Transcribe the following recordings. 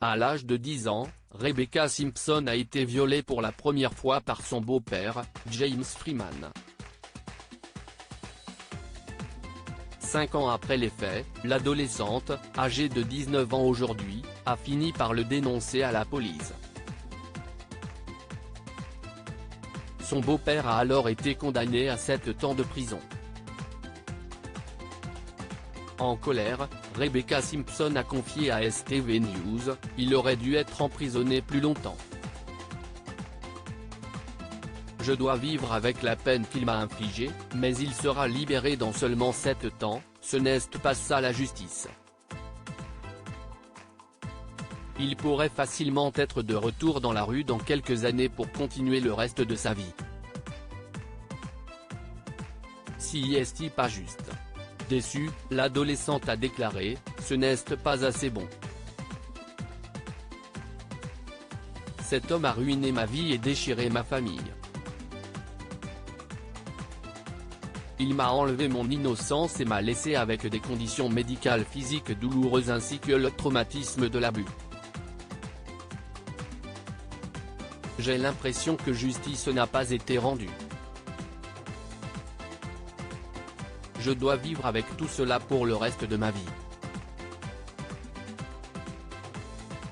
À l'âge de 10 ans, Rebecca Simpson a été violée pour la première fois par son beau-père, James Freeman. 5 ans après les faits, l'adolescente, âgée de 19 ans aujourd'hui, a fini par le dénoncer à la police. Son beau-père a alors été condamné à 7 ans de prison. En colère, Rebecca Simpson a confié à STV News, « Il aurait dû être emprisonné plus longtemps. Je dois vivre avec la peine qu'il m'a infligée, mais il sera libéré dans seulement 7 ans, ce n'est pas ça la justice. Il pourrait facilement être de retour dans la rue dans quelques années pour continuer le reste de sa vie. Si est pas juste. » Déçue, l'adolescente a déclaré, « Ce n'est pas assez bon. Cet homme a ruiné ma vie et déchiré ma famille. Il m'a enlevé mon innocence et m'a laissé avec des conditions médicales physiques douloureuses ainsi que le traumatisme de l'abus. J'ai l'impression que justice n'a pas été rendue. Je dois vivre avec tout cela pour le reste de ma vie. »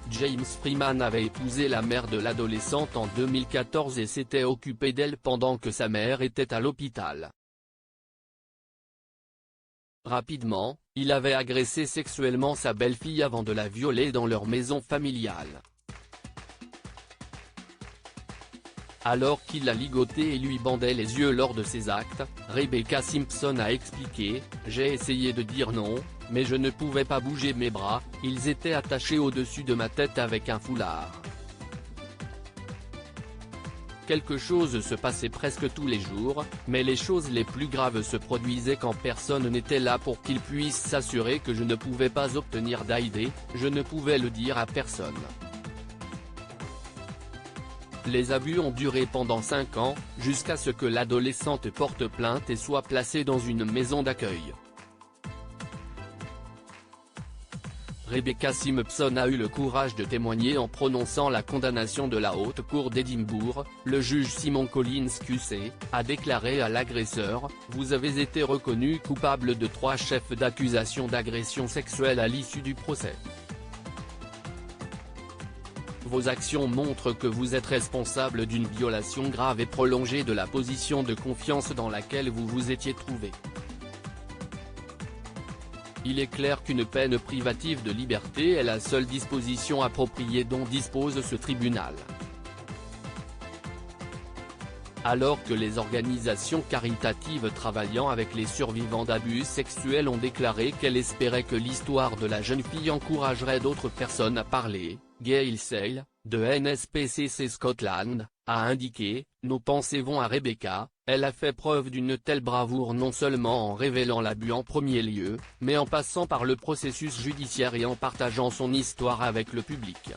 James Freeman avait épousé la mère de l'adolescente en 2014 et s'était occupé d'elle pendant que sa mère était à l'hôpital. Rapidement, il avait agressé sexuellement sa belle-fille avant de la violer dans leur maison familiale. Alors qu'il la ligotait et lui bandait les yeux lors de ses actes, Rebecca Simpson a expliqué, « J'ai essayé de dire non, mais je ne pouvais pas bouger mes bras, ils étaient attachés au-dessus de ma tête avec un foulard. Quelque chose se passait presque tous les jours, mais les choses les plus graves se produisaient quand personne n'était là pour qu'ils puissent s'assurer que je ne pouvais pas obtenir d'aide, je ne pouvais le dire à personne. » Les abus ont duré pendant 5 ans, jusqu'à ce que l'adolescente porte plainte et soit placée dans une maison d'accueil. Rebecca Simpson a eu le courage de témoigner en prononçant la condamnation de la Haute Cour d'Édimbourg. Le juge Simon Collins QC, a déclaré à l'agresseur, « Vous avez été reconnu coupable de 3 chefs d'accusation d'agression sexuelle à l'issue du procès. Vos actions montrent que vous êtes responsable d'une violation grave et prolongée de la position de confiance dans laquelle vous vous étiez trouvé. Il est clair qu'une peine privative de liberté est la seule disposition appropriée dont dispose ce tribunal. » Alors que les organisations caritatives travaillant avec les survivants d'abus sexuels ont déclaré qu'elles espéraient que l'histoire de la jeune fille encouragerait d'autres personnes à parler, Gail Sale, de NSPCC Scotland, a indiqué, « Nos pensées vont à Rebecca, elle a fait preuve d'une telle bravoure non seulement en révélant l'abus en premier lieu, mais en passant par le processus judiciaire et en partageant son histoire avec le public. »